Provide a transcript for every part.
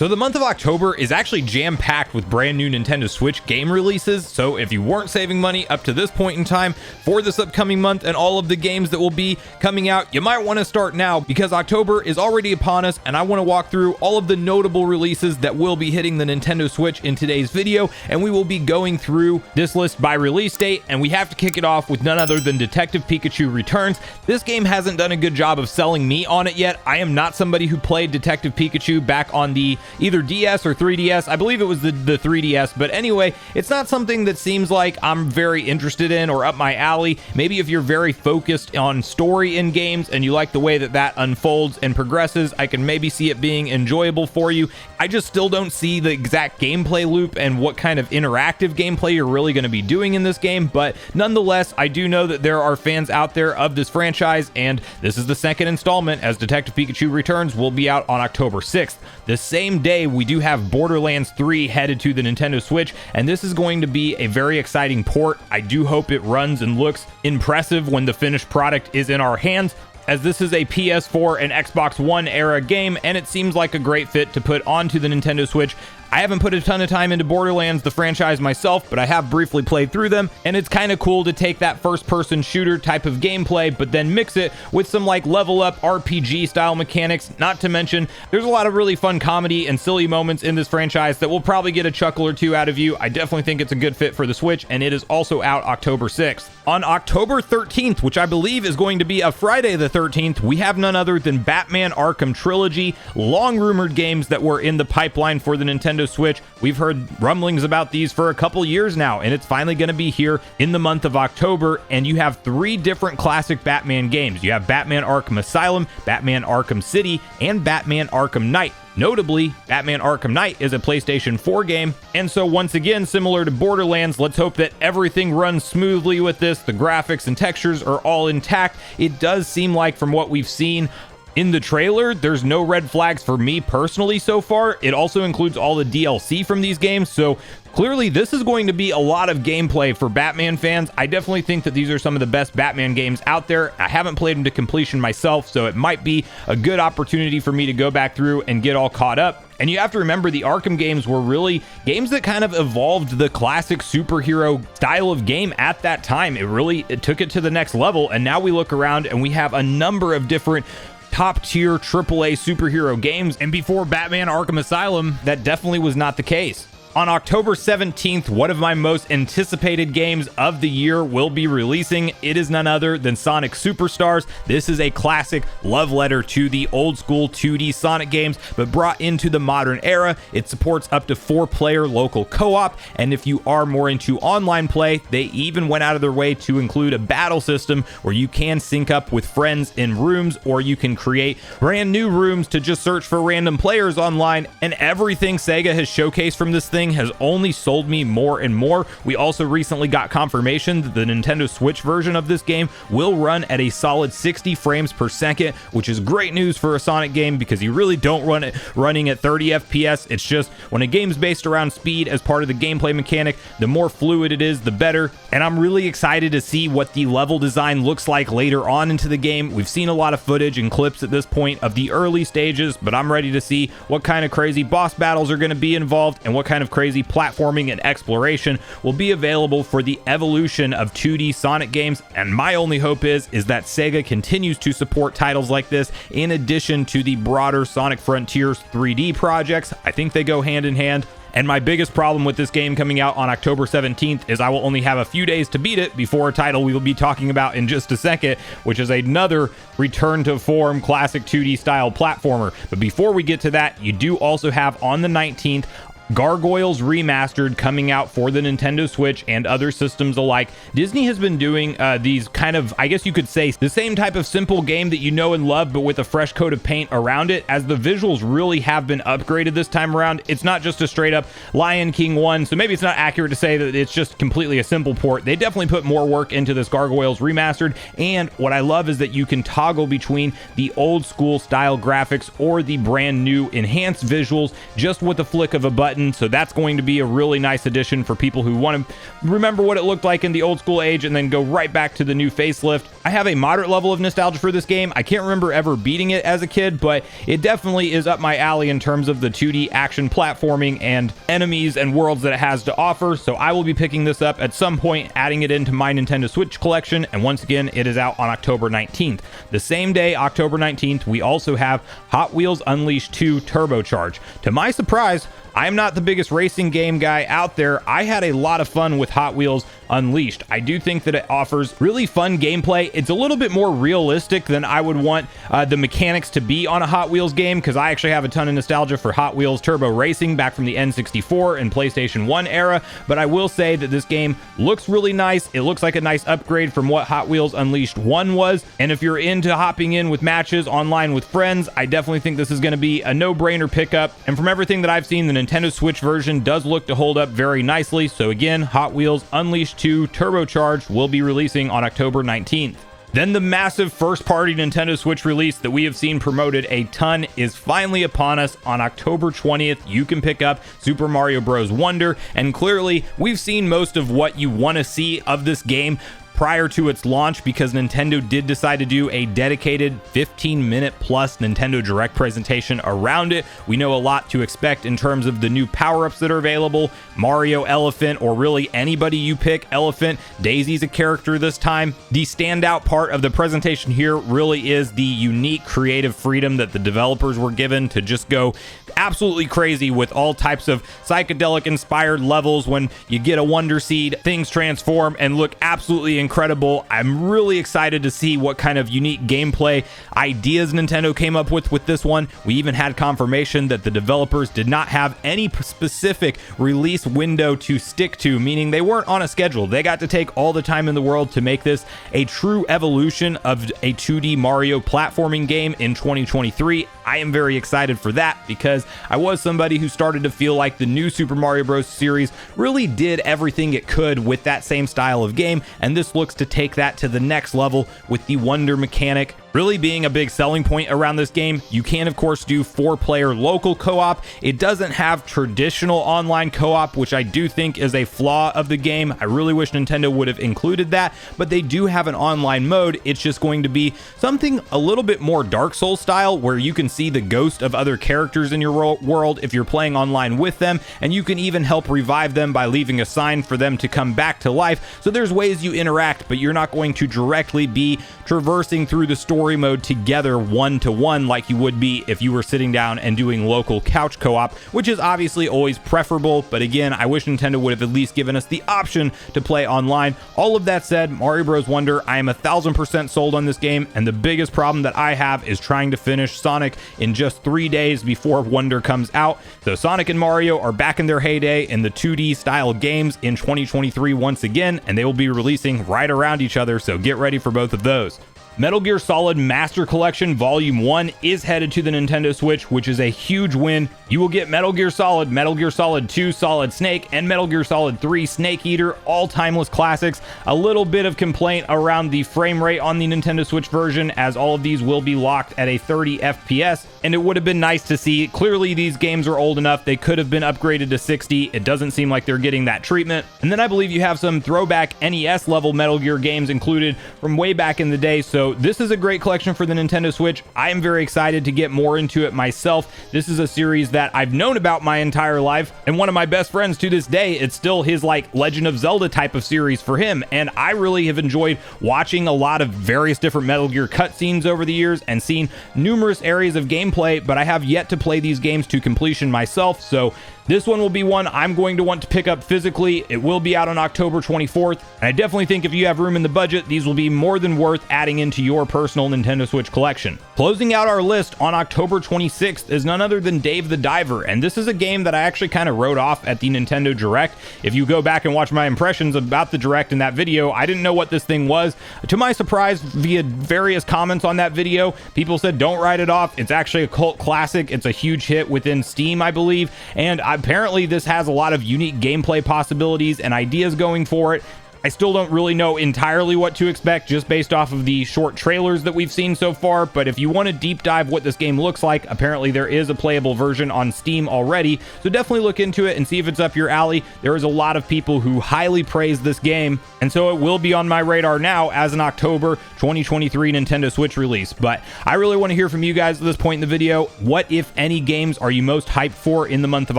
So the month of October is actually jam-packed with brand new Nintendo Switch game releases, so if you weren't saving money up to this point in time for this upcoming month and all of the games that will be coming out, you might want to start now because October is already upon us and I want to walk through all of the notable releases that will be hitting the Nintendo Switch in today's video, and we will be going through this list by release date, and we have to kick it off with none other than Detective Pikachu Returns. This game hasn't done a good job of selling me on it yet. I am not somebody who played Detective Pikachu back on the either DS or 3DS. I believe it was the 3DS, but anyway, it's not something that seems like I'm very interested in or up my alley. Maybe if you're very focused on story in games and you like the way that that unfolds and progresses, I can maybe see it being enjoyable for you. I just still don't see the exact gameplay loop and what kind of interactive gameplay you're really going to be doing in this game, but nonetheless, I do know that there are fans out there of this franchise, and this is the second installment, as Detective Pikachu Returns will be out on October 6th. The same day, we do have Borderlands 3 headed to the Nintendo Switch, and this is going to be a very exciting port. I do hope it runs and looks impressive when the finished product is in our hands, as this is a PS4 and Xbox One era game, and it seems like a great fit to put onto the Nintendo Switch. I haven't put a ton of time into Borderlands, the franchise myself, but I have briefly played through them, and it's kind of cool to take that first-person shooter type of gameplay, but then mix it with some like level-up RPG-style mechanics. Not to mention, there's a lot of really fun comedy and silly moments in this franchise that will probably get a chuckle or two out of you. I definitely think it's a good fit for the Switch, and it is also out October 6th. On October 13th, which I believe is going to be a Friday the 13th, we have none other than Batman Arkham Trilogy, long-rumored games that were in the pipeline for the Nintendo Switch. We've heard rumblings about these for a couple years now, and it's finally going to be here in the month of October, and you have three different classic Batman games. You have Batman Arkham Asylum, Batman Arkham City, and Batman Arkham Knight. Notably, Batman Arkham Knight is a PlayStation 4 game, and so once again, similar to Borderlands, let's hope that everything runs smoothly with this. The graphics and textures are all intact. It does seem like, from what we've seen in the trailer, there's no red flags for me personally so far. It also includes all the DLC from these games, so clearly this is going to be a lot of gameplay for Batman fans. I definitely think that these are some of the best Batman games out there. I haven't played them to completion myself, so it might be a good opportunity for me to go back through and get all caught up. And you have to remember, the Arkham games were really games that kind of evolved the classic superhero style of game at that time. It took it to the next level, and now we look around and we have a number of different top-tier AAA superhero games, and before Batman Arkham Asylum, that definitely was not the case. On October 17th, one of my most anticipated games of the year will be releasing. It is none other than Sonic Superstars. This is a classic love letter to the old school 2D Sonic games, but brought into the modern era. It supports up to 4-player local co-op, and if you are more into online play, they even went out of their way to include a battle system where you can sync up with friends in rooms, or you can create brand new rooms to just search for random players online, and everything Sega has showcased from this thing has only sold me more and more. We also recently got confirmation that the Nintendo Switch version of this game will run at a solid 60 frames per second, which is great news for a Sonic game because you really don't run it running at 30 FPS. It's just when a game's based around speed as part of the gameplay mechanic, the more fluid it is, the better. And I'm really excited to see what the level design looks like later on into the game. We've seen a lot of footage and clips at this point of the early stages, but I'm ready to see what kind of crazy boss battles are going to be involved and what kind of crazy platforming and exploration will be available for the evolution of 2D Sonic games. And my only hope is that Sega continues to support titles like this in addition to the broader Sonic Frontiers 3D projects. I think they go hand in hand. And my biggest problem with this game coming out on October 17th is I will only have a few days to beat it before a title we will be talking about in just a second, which is another return to form classic 2D style platformer. But before we get to that, you do also have on the 19th Gargoyles Remastered coming out for the Nintendo Switch and other systems alike. Disney has been doing these kind of, I guess you could say, the same type of simple game that you know and love, but with a fresh coat of paint around it, as the visuals really have been upgraded this time around. It's not just a straight up Lion King 1, so maybe it's not accurate to say that it's just completely a simple port. They definitely put more work into this Gargoyles Remastered, and what I love is that you can toggle between the old school style graphics or the brand new enhanced visuals just with a flick of a button. button, so that's going to be a really nice addition for people who want to remember what it looked like in the old school age and then go right back to the new facelift. I have a moderate level of nostalgia for this game. I can't remember ever beating it as a kid, but it definitely is up my alley in terms of the 2D action platforming and enemies and worlds that it has to offer, so I will be picking this up at some point, adding it into my Nintendo Switch collection, and once again, it is out on October 19th. The same day, October 19th, we also have Hot Wheels Unleashed 2 Turbocharge. To my surprise, I'm not the biggest racing game guy out there. I had a lot of fun with Hot Wheels Unleashed. I do think that it offers really fun gameplay. It's a little bit more realistic than I would want the mechanics to be on a Hot Wheels game, because I actually have a ton of nostalgia for Hot Wheels Turbo Racing back from the N64 and PlayStation 1 era, but I will say that this game looks really nice. It looks like a nice upgrade from what Hot Wheels Unleashed 1 was, and if you're into hopping in with matches online with friends, I definitely think this is going to be a no-brainer pickup, and from everything that I've seen, the Nintendo Switch version does look to hold up very nicely. So again, Hot Wheels Unleashed 2 Turbocharged will be releasing on October 19th. Then the massive first-party Nintendo Switch release that we have seen promoted a ton is finally upon us. On October 20th, you can pick up Super Mario Bros. Wonder, and clearly, we've seen most of what you want to see of this game prior to its launch, because Nintendo did decide to do a dedicated 15-minute plus Nintendo Direct presentation around it. We know a lot to expect in terms of the new power-ups that are available. Mario, Elephant, or really anybody you pick. Elephant, Daisy's a character this time. The standout part of the presentation here really is the unique creative freedom that the developers were given to just go absolutely crazy with all types of psychedelic inspired levels. When you get a Wonder Seed, things transform and look absolutely incredible. I'm really excited to see what kind of unique gameplay ideas Nintendo came up with this one. We even had confirmation that the developers did not have any specific release window to stick to, meaning they weren't on a schedule. They got to take all the time in the world to make this a true evolution of a 2D Mario platforming game in 2023. I am very excited for that, because I was somebody who started to feel like the new Super Mario Bros. Series really did everything it could with that same style of game, and this looks to take that to the next level with the Wonder mechanic really being a big selling point around this game. You can, of course, do 4-player local co-op. It doesn't have traditional online co-op, which I do think is a flaw of the game. I really wish Nintendo would have included that, but they do have an online mode. It's just going to be something a little bit more Dark Souls style, where you can see the ghost of other characters in your world if you're playing online with them, and you can even help revive them by leaving a sign for them to come back to life. So there's ways you interact, but you're not going to directly be traversing through the story mode together one-to-one like you would be if you were sitting down and doing local couch co-op, which is obviously always preferable. But again, I wish Nintendo would have at least given us the option to play online. All of that said, Mario Bros. Wonder, I am 1000% sold on this game, and the biggest problem that I have is trying to finish Sonic in just 3 days before Wonder comes out. So Sonic and Mario are back in their heyday in the 2D style games in 2023 once again, and they will be releasing right around each other, so get ready for both of those. Metal Gear Solid Master Collection Volume 1 is headed to the Nintendo Switch, which is a huge win. You will get Metal Gear Solid, Metal Gear Solid 2 Solid Snake, and Metal Gear Solid 3 Snake Eater, all timeless classics. A little bit of complaint around the frame rate on the Nintendo Switch version, as all of these will be locked at a 30 FPS, and it would have been nice to see. Clearly, these games are old enough. They could have been upgraded to 60. It doesn't seem like they're getting that treatment. And then I believe you have some throwback NES level Metal Gear games included from way back in the day, so this is a great collection for the Nintendo Switch. I am very excited to get more into it myself. This is a series that I've known about my entire life, and one of my best friends to this day, it's still his like Legend of Zelda type of series for him, and I really have enjoyed watching a lot of various different Metal Gear cutscenes over the years and seen numerous areas of gameplay, but I have yet to play these games to completion myself, so this one will be one I'm going to want to pick up physically. It will be out on October 24th, and I definitely think if you have room in the budget, these will be more than worth adding into your personal Nintendo Switch collection. Closing out our list on October 26th is none other than Dave the Diver, and this is a game that I actually kind of wrote off at the Nintendo Direct. If you go back and watch my impressions about the Direct in that video, I didn't know what this thing was. To my surprise, via various comments on that video, people said don't write it off. It's actually a cult classic. It's a huge hit within Steam, I believe, and apparently this has a lot of unique gameplay possibilities and ideas going for it. I still don't really know entirely what to expect just based off of the short trailers that we've seen so far, but if you want to deep dive what this game looks like, apparently there is a playable version on Steam already, so definitely look into it and see if it's up your alley. There is a lot of people who highly praise this game, and so it will be on my radar now as an October 2023 Nintendo Switch release. But I really want to hear from you guys at this point in the video. What, if any, games are you most hyped for in the month of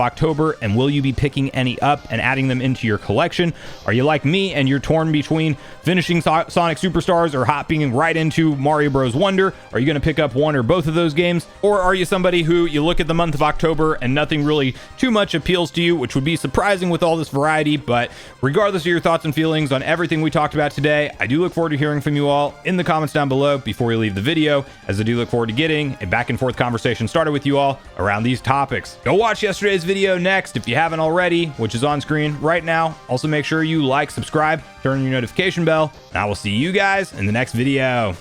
October, and will you be picking any up and adding them into your collection? Are you like me and you're torn between finishing Sonic Superstars or hopping right into Mario Bros. Wonder? Are you going to pick up one or both of those games? Or are you somebody who you look at the month of October and nothing really too much appeals to you, which would be surprising with all this variety? But regardless of your thoughts and feelings on everything we talked about today, I do look forward to hearing from you all in the comments down below before we leave the video, as I do look forward to getting a back and forth conversation started with you all around these topics. Go watch yesterday's video next if you haven't already, which is on screen right now. Also make sure you like, subscribe, turn on your notification bell, and I will see you guys in the next video.